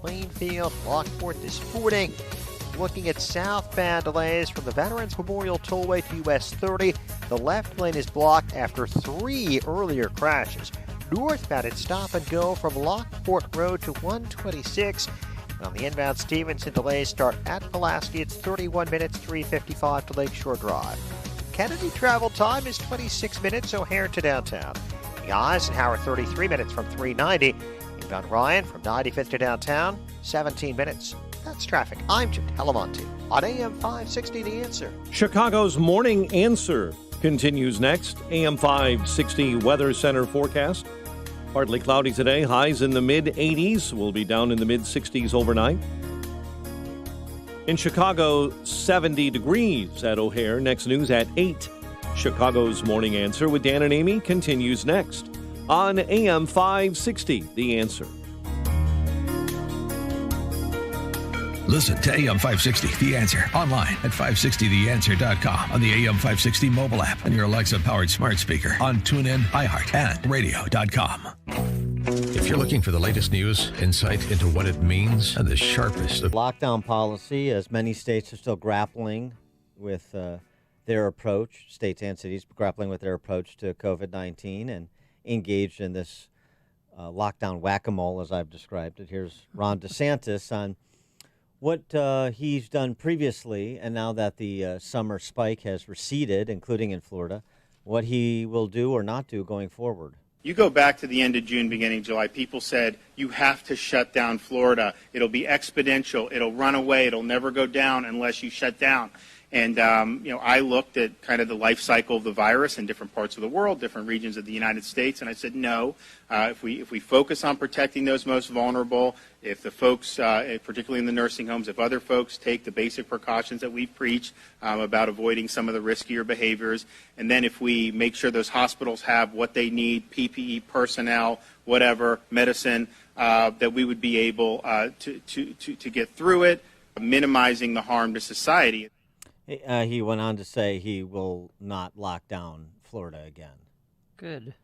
Plainfield, Lockport this morning. Looking at southbound delays from the Veterans Memorial Tollway to US 30. The left lane is blocked after 3 earlier crashes. Northbound at stop and go from Lockport Road to 126. And on the inbound Stevenson, delays start at Pulaski. It's 31 minutes, 3:55 to Lakeshore Drive. Kennedy travel time is 26 minutes, O'Hare to downtown. The Eisenhower 33 minutes from 390. Inbound Ryan from 95th to downtown, 17 minutes. That's traffic. I'm Jim Talamonte on AM 560 The Answer. Chicago's Morning Answer continues next. AM 560 Weather Center forecast. Partly cloudy today. Highs in the mid-80s. We'll be down in the mid-60s overnight. In Chicago, 70 degrees at O'Hare. Next news at 8. Chicago's Morning Answer with Dan and Amy continues next on AM 560 The Answer. Listen to AM 560, The Answer, online at 560theanswer.com, on the AM 560 mobile app, on your Alexa-powered smart speaker, on TuneIn, iHeart, and radio.com. If you're looking for the latest news, insight into what it means, and the sharpest of lockdown policy, as many states are still grappling with their approach, states and cities grappling with their approach to COVID-19 and engaged in this lockdown whack-a-mole, as I've described it. Here's Ron DeSantis on what he's done previously, and now that the summer spike has receded, including in Florida, what he will do or not do going forward. You go back to the end of June, beginning of July, people said, you have to shut down Florida. It'll be exponential. It'll run away. It'll never go down unless you shut down. And, I looked at kind of the life cycle of the virus in different parts of the world, different regions of the United States, and I said, no, if we focus on protecting those most vulnerable, if the folks, particularly in the nursing homes, if other folks take the basic precautions that we've preached about avoiding some of the riskier behaviors, and then if we make sure those hospitals have what they need, PPE, personnel, whatever, medicine, that we would be able to get through it, minimizing the harm to society. He went on to say he will not lock down Florida again. Good.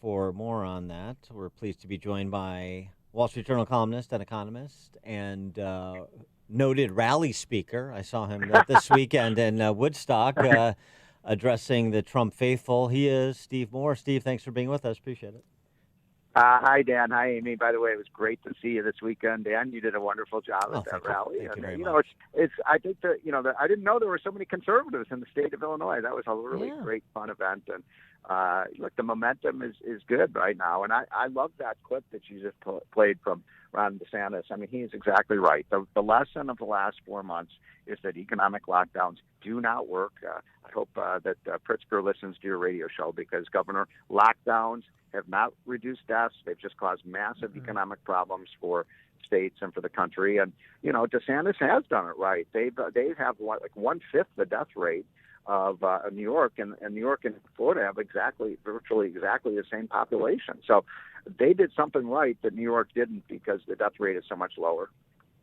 For more on that, we're pleased to be joined by Wall Street Journal columnist and economist and noted rally speaker. I saw him this weekend in Woodstock addressing the Trump faithful. He is Steve Moore. Steve, thanks for being with us. Appreciate it. Hi, Dan. Hi, Amy. By the way, it was great to see you this weekend, Dan. You did a wonderful job at that rally. Thank you very much. much. It's. I think that I didn't know there were so many conservatives in the state of Illinois. That was a really great, fun event, and look, the momentum is good right now. And I love that clip that you just played from Ron DeSantis. I mean, he is exactly right. The lesson of the last 4 months is that economic lockdowns do not work. I hope that Pritzker listens to your radio show, because, Governor, lockdowns have not reduced deaths. They've just caused massive economic problems for states and for the country. And, DeSantis has done it right. They have like 1/5 the death rate of New York, and New York and Florida have virtually exactly the same population. So they did something right that New York didn't, because the death rate is so much lower.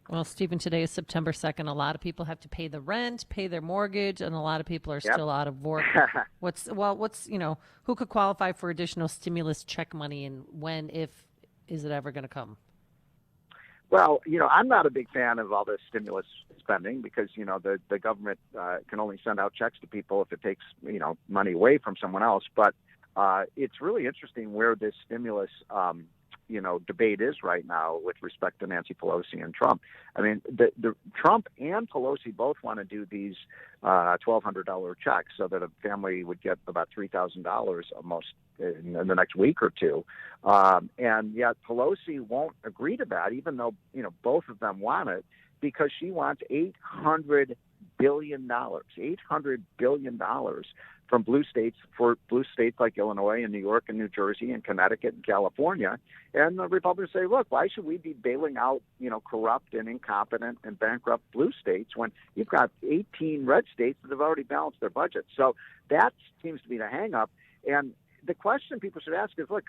Well, Stephen, today is September 2nd. A lot of people have to pay the rent, pay their mortgage, and a lot of people are still out of work. Who could qualify for additional stimulus check money, and when, if, is it ever going to come? Well, I'm not a big fan of all this stimulus spending, because, the government can only send out checks to people if it takes, money away from someone else. But it's really interesting where this stimulus debate is right now with respect to Nancy Pelosi and Trump. I mean, the Trump and Pelosi both want to do these $1,200 checks so that a family would get about $3,000 almost in the next week or two. And yet Pelosi won't agree to that, even though, both of them want it, because she wants $800 billion from blue states, for blue states like Illinois and New York and New Jersey and Connecticut and California. And the Republicans say, look, why should we be bailing out, corrupt and incompetent and bankrupt blue states when you've got 18 red states that have already balanced their budgets? So that seems to be the hang up. And the question people should ask is, look,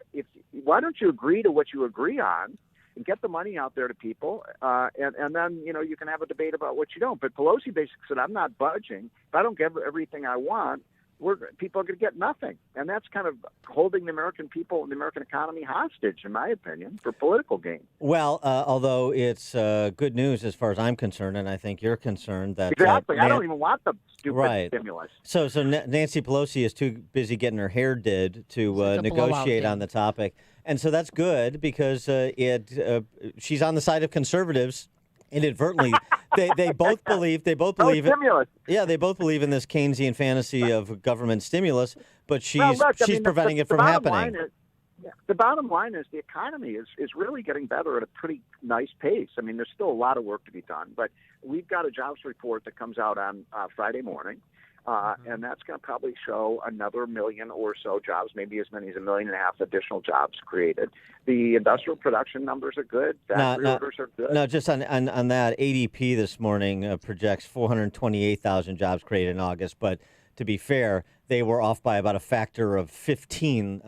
why don't you agree to what you agree on and get the money out there to people, and then, you can have a debate about what you don't. But Pelosi basically said, I'm not budging. If I don't get everything I want, people are going to get nothing. And that's kind of holding the American people and the American economy hostage, in my opinion, for political gain. Well, although it's good news as far as I'm concerned, and I think you're concerned that exactly, I don't even want the stupid stimulus. So Nancy Pelosi is too busy getting her hair did to negotiate on the topic, and so that's good because she's on the side of conservatives. Inadvertently, they both believe stimulus. Yeah, they both believe in this Keynesian fantasy of government stimulus, but she's preventing it from happening. The bottom line is the economy is really getting better at a pretty nice pace. I mean, there's still a lot of work to be done, but we've got a jobs report that comes out on Friday morning, and that's going to probably show another million or so jobs, maybe as many as 1.5 million additional jobs created. The industrial production numbers are good. Factory orders are good. No, just on that, ADP this morning projects 428,000 jobs created in August, but to be fair, they were off by about a factor of 15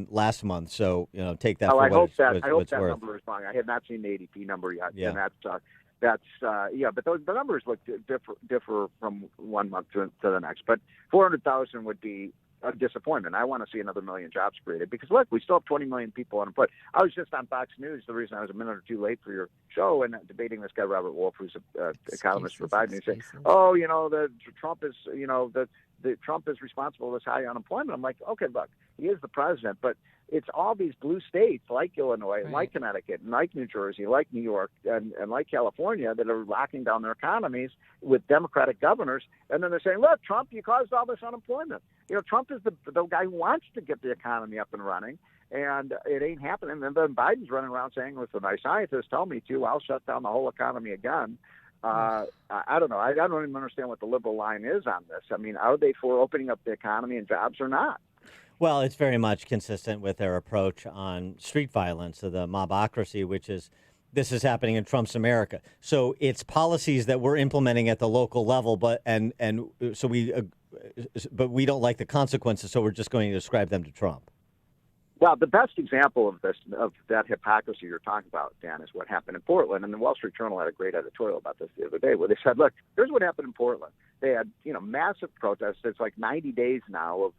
last month. So, take that for what it's worth. I hope that number is wrong. I have not seen the ADP number yet. Yeah. And but the numbers look differ from one month to the next. But 400,000 would be a disappointment. I want to see another million jobs created because, look, we still have 20 million people unemployed. I was just on Fox News. The reason I was a minute or two late for your show and debating this guy, Robert Wolf, who's an economist for Biden. He said, the Trump is, the Trump is responsible for this high unemployment. I'm like, okay, look, he is the president, but it's all these blue states like Illinois, right, like Connecticut, and like New Jersey, like New York, and like California that are locking down their economies with Democratic governors. And then they're saying, look, Trump, you caused all this unemployment. Trump is the guy who wants to get the economy up and running, and it ain't happening. And then Biden's running around saying, listen, my scientists tell me to, I'll shut down the whole economy again. I don't know. I don't even understand what the liberal line is on this. I mean, are they for opening up the economy and jobs or not? Well, it's very much consistent with their approach on street violence, the mobocracy, which is this is happening in Trump's America. So it's policies that we're implementing at the local level, but we don't like the consequences, so we're just going to ascribe them to Trump. Well, the best example of that hypocrisy you're talking about, Dan, is what happened in Portland. And the Wall Street Journal had a great editorial about this the other day, where they said, "Look, here's what happened in Portland. They had, massive protests. It's like 90 days now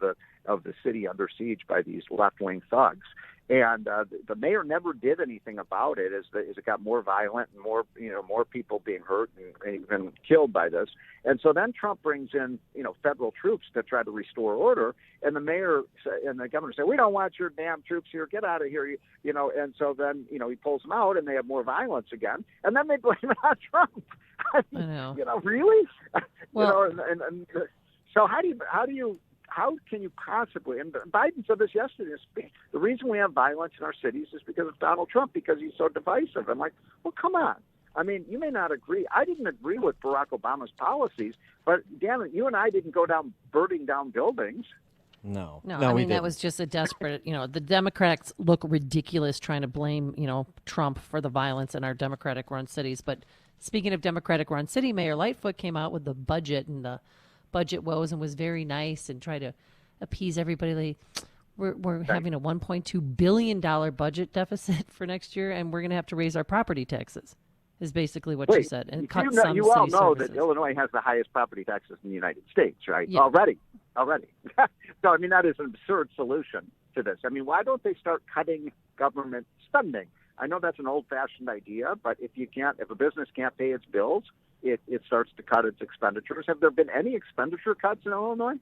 of the city under siege by these left-wing thugs." And the mayor never did anything about it as it got more violent and more people being hurt and even killed by this. And so then Trump brings in, federal troops to try to restore order. And the mayor and the governor say, "We don't want your damn troops here. Get out of here." And so then, he pulls them out and they have more violence again. And then they blame it on Trump. I know. Really? Well, So how can you possibly, and Biden said this yesterday in his speech, the reason we have violence in our cities is because of Donald Trump, because he's so divisive. I'm like, well, come on. I mean, you may not agree. I didn't agree with Barack Obama's policies, but damn it, you and I didn't go down burning down buildings. No, I mean, that was just a desperate, the Democrats look ridiculous trying to blame, Trump for the violence in our Democratic-run cities. But speaking of Democratic-run city, Mayor Lightfoot came out with the budget and the budget woes and was very nice and tried to appease everybody. Like, we're having a $1.2 billion budget deficit for next year, and we're going to have to raise our property taxes, is basically what she said. And cut some you all city know services. that Illinois has the highest property taxes in the United States, right? Yeah. Already. So, I mean, that is an absurd solution to this. I mean, why don't they start cutting government spending? I know that's an old-fashioned idea, but if a business can't pay its bills, it starts to cut its expenditures. Have there been any expenditure cuts in Illinois?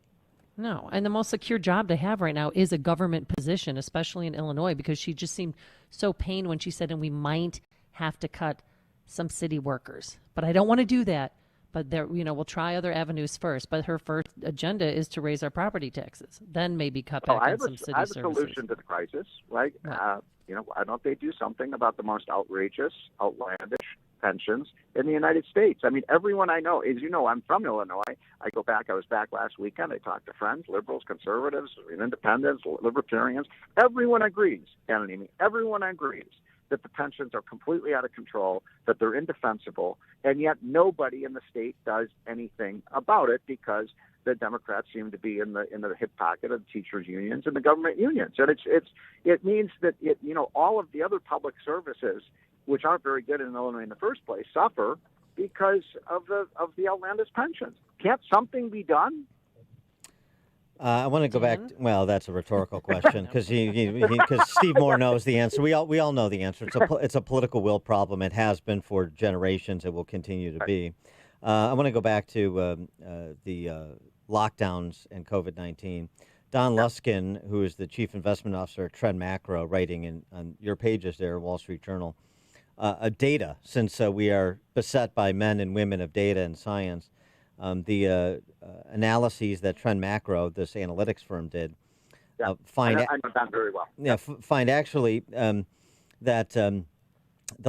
No, and the most secure job to have right now is a government position, especially in Illinois, because she just seemed so pained when she said, and we might have to cut some city workers. But I don't want to do that. But we'll try other avenues first. But her first agenda is to raise our property taxes, then maybe cut back on some city services. I have a solution to the crisis, right? Why don't they do something about the most outrageous, outlandish pensions in the United States? I mean, everyone I know, as you know, I'm from Illinois. I was back last weekend. I talked to friends, liberals, conservatives, independents, libertarians. Everyone agrees, everyone agrees that the pensions are completely out of control, that they're indefensible, and yet nobody in the state does anything about it because the Democrats seem to be in the hip pocket of the teachers' unions and the government unions. And it means that all of the other public services, which aren't very good in Illinois in the first place, suffer because of the outlandish pensions. Can't something be done? I want to go back. Well, that's a rhetorical question because because Steve Moore knows the answer. We all know the answer. It's a political will problem. It has been for generations. It will continue to be. I want to go back to the lockdowns and COVID-19. Don Luskin, who is the chief investment officer at Trend Macro, writing on your pages there, Wall Street Journal, data. Since we are beset by men and women of data and science. The analyses that Trend Macro, this analytics firm, did find I know that very well. Yeah, find actually that the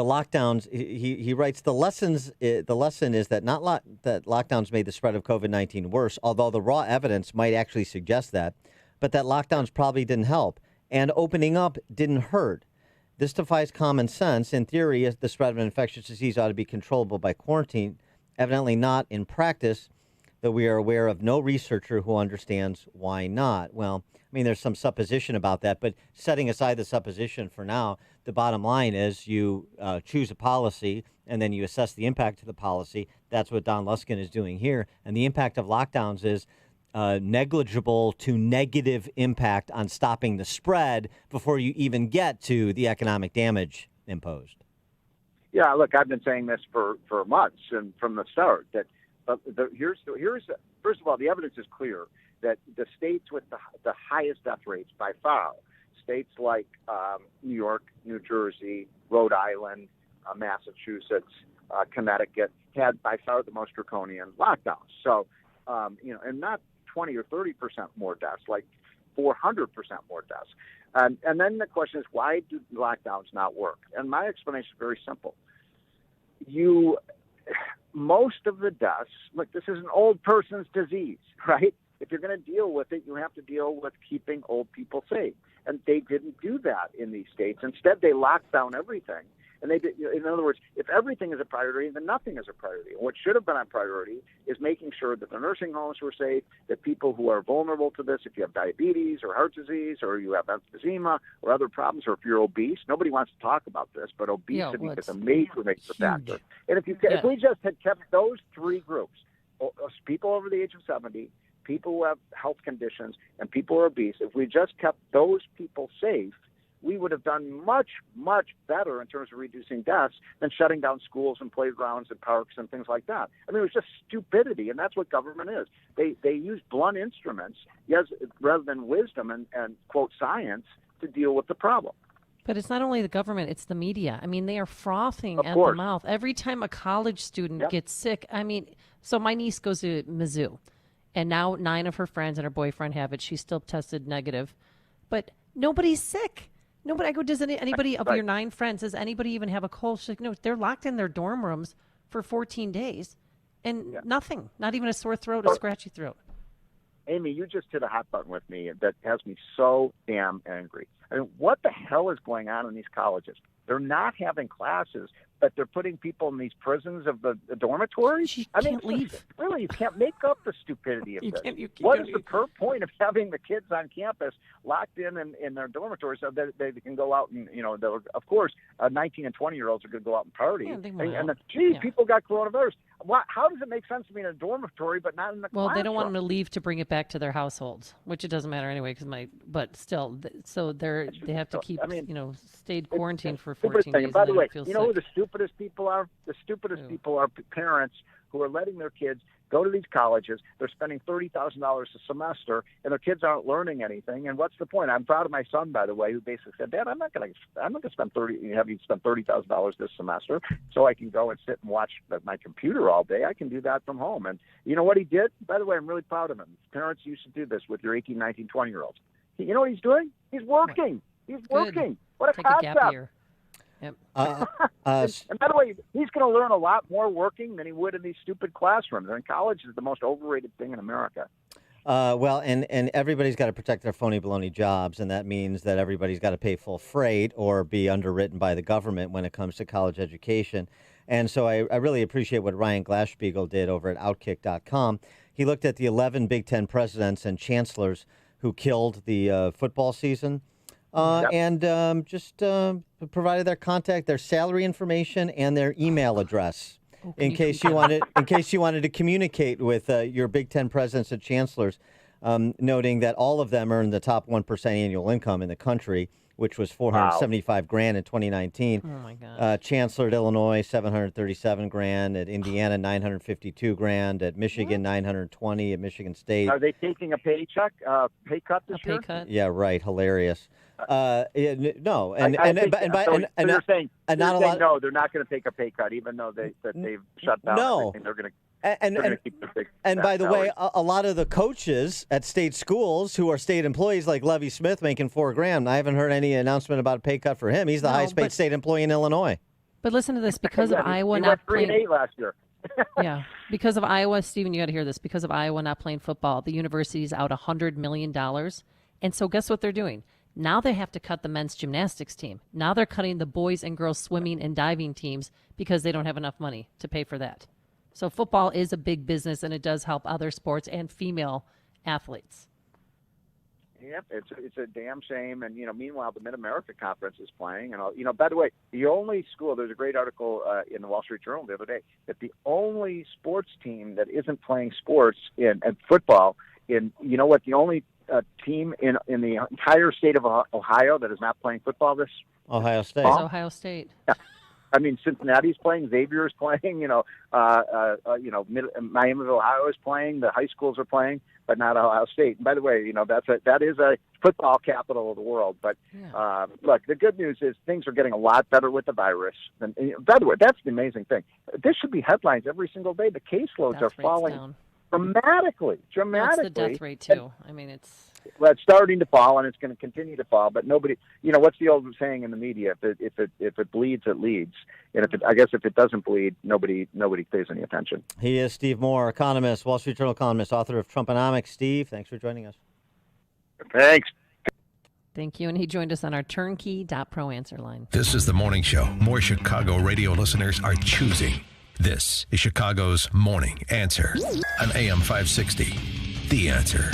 lockdowns. He writes the lesson is that that lockdowns made the spread of COVID-19 worse, although the raw evidence might actually suggest that, but that lockdowns probably didn't help and opening up didn't hurt. This defies common sense. In theory, the spread of an infectious disease ought to be controllable by quarantine. Evidently not in practice, though we are aware of no researcher who understands why not. Well, I mean, there's some supposition about that, but setting aside the supposition for now, the bottom line is you choose a policy and then you assess the impact of the policy. That's what Don Luskin is doing here. And the impact of lockdowns is negligible to negative impact on stopping the spread before you even get to the economic damage imposed. Yeah, look, I've been saying this for months and from the start that here's first of all, the evidence is clear that the states with the highest death rates by far, states like New York, New Jersey, Rhode Island, Massachusetts, Connecticut, had by far the most draconian lockdowns. So, and not 20 or 30% more deaths, like 400% more deaths. And then the question is, why do lockdowns not work? And my explanation is very simple. Most of the deaths, look, this is an old person's disease, right? If you're going to deal with it, you have to deal with keeping old people safe. And they didn't do that in these states. Instead, they locked down everything. And they did, in other words, if everything is a priority, then nothing is a priority. And what should have been a priority is making sure that the nursing homes were safe, that people who are vulnerable to this, if you have diabetes or heart disease or you have emphysema or other problems, or if you're obese, nobody wants to talk about this, but obesity is a major factor. And if we just had kept those three groups, people over the age of 70, people who have health conditions, and people who are obese, if we just kept those people safe, we would have done much, much better in terms of reducing deaths than shutting down schools and playgrounds and parks and things like that. I mean, it was just stupidity, and that's what government is. They use blunt instruments rather than wisdom and quote, science to deal with the problem. But it's not only the government, it's the media. I mean, they are frothing at the mouth. Every time a college student gets sick, I mean, so my niece goes to Mizzou, and now 9 of her friends and her boyfriend have it. She's still tested negative, but nobody's sick. Nobody. I go, does anybody of your 9 friends, does anybody even have a cold? She's like, no, they're locked in their dorm rooms for 14 days and nothing, not even a sore throat, a scratchy throat. Amy, you just hit a hot button with me that has me so damn angry. I mean, what the hell is going on in these colleges? They're not having classes, but they're putting people in these prisons of the dormitories. You can't leave. Really, you can't make up the stupidity of this. What is the point of having the kids on campus locked in their dormitories so that they can go out and, of course, 19 and 20-year-olds are going to go out and party. Yeah, people got coronavirus. How does it make sense to be in a dormitory but not in the classroom? Well, they don't want them to leave to bring it back to their households, which it doesn't matter anyway. But still, so they have to keep stayed quarantined for 14 days. By the way, you know who the stupidest people are? The stupidest people are parents who are letting their kids go to these colleges. They're spending $30,000 a semester, and their kids aren't learning anything. And what's the point? I'm proud of my son, by the way, who basically said, "Dad, I'm not going to spend $30,000 this semester, so I can go and sit and watch my computer all day. I can do that from home." And you know what he did? By the way, I'm really proud of him. Parents used to do this with your 18, 19, 20-year-olds. You know what he's doing? He's working. He's working. What a concept. Take a gap year. Yep. And by the way, he's going to learn a lot more working than he would in these stupid classrooms. And college is the most overrated thing in America. Well, and everybody's got to protect their phony baloney jobs, and that means that everybody's got to pay full freight or be underwritten by the government when it comes to college education. And so I really appreciate what Ryan Glass-Steagall did over at Outkick.com. He looked at the 11 Big Ten presidents and chancellors who killed the football season. And just provided their contact, their salary information, and their email address in case you wanted to communicate with your Big Ten presidents and chancellors. noting that all of them earned the top 1% annual income in the country, which was $475,000 in 2019. Oh my God. Chancellor at Illinois, $737,000. At Indiana, $952,000. At Michigan, $920,000. At Michigan State. Are they taking a pay cut this year? Pay cut? Yeah, right. Hilarious. No, So you're saying no, they're not going to take a pay cut, even though they've shut down everything. They're going to. And by the way, a lot of the coaches at state schools who are state employees, like Levy Smith, making $4,000. I haven't heard any announcement about a pay cut for him. He's the highest paid state employee in Illinois. But listen to this, because of Iowa he not went 3-8 playing last year. Yeah, because of Iowa, Stephen, you got to hear this. Because of Iowa not playing football, the university's out $100 million. And so guess what they're doing? Now they have to cut the men's gymnastics team. Now they're cutting the boys and girls swimming and diving teams because they don't have enough money to pay for that. So football is a big business, and it does help other sports and female athletes. Yep, it's a damn shame. And, meanwhile, the Mid-America Conference is playing. And, by the way, the only school, there's a great article in the Wall Street Journal the other day, that the only sports team that isn't playing sports in football, the only team in the entire state of Ohio that is not playing football this Ohio State. fall? Ohio State. Yeah. I mean, Cincinnati's playing, Xavier's playing, Miami of Ohio is playing, the high schools are playing, but not Ohio State. And by the way, that is a football capital of the world. But look, the good news is things are getting a lot better with the virus. And by the way, that's the amazing thing. This should be headlines every single day. The caseloads are falling down dramatically. That's the death rate too. Well, it's starting to fall, and it's going to continue to fall. But nobody, what's the old saying in the media? If it bleeds, it leads. And if it doesn't bleed, nobody pays any attention. He is Steve Moore, economist, Wall Street Journal columnist, author of Trumponomics. Steve, thanks for joining us. Thanks. Thank you. And he joined us on our turnkey.pro answer line. This is the morning show more Chicago radio listeners are choosing. This is Chicago's Morning Answer on AM 560. The Answer.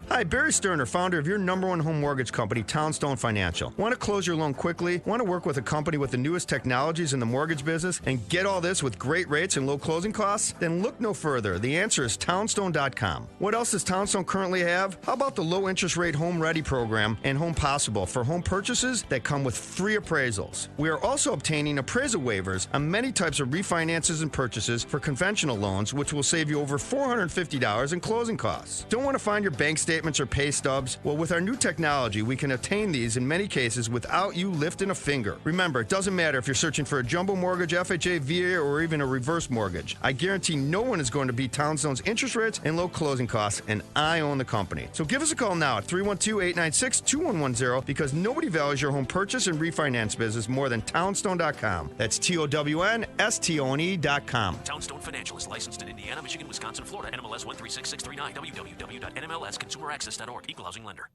Hi, Barry Sterner, founder of your number one home mortgage company, Townstone Financial. Want to close your loan quickly? Want to work with a company with the newest technologies in the mortgage business and get all this with great rates and low closing costs? Then look no further. The answer is Townstone.com. What else does Townstone currently have? How about the low interest rate Home Ready program and Home Possible for home purchases that come with free appraisals? We are also obtaining appraisal waivers on many types of refinances and purchases for conventional loans, which will save you over $450 in closing costs. Don't want to find your bank statement or pay stubs? Well, with our new technology, we can obtain these in many cases without you lifting a finger. Remember, it doesn't matter if you're searching for a jumbo mortgage, FHA, VA, or even a reverse mortgage. I guarantee no one is going to beat Townstone's interest rates and low closing costs, and I own the company. So give us a call now at 312-896-2110 because nobody values your home purchase and refinance business more than Townstone.com. That's TOWNSTONE.com. Townstone Financial is licensed in Indiana, Michigan, Wisconsin, Florida, NMLS 136639, www.nmlsconsumeraccess.org, Equal Housing Lender.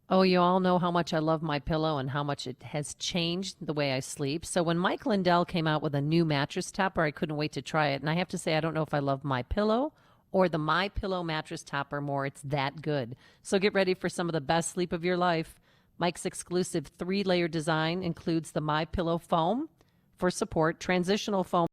Oh, you all know how much I love My Pillow and how much it has changed the way I sleep. So when Mike Lindell came out with a new mattress topper, I couldn't wait to try it. And I have to say, I don't know if I love My Pillow or the My Pillow mattress topper more. It's that good. So get ready for some of the best sleep of your life. Mike's exclusive 3-layer design includes the My Pillow foam for support, transitional foam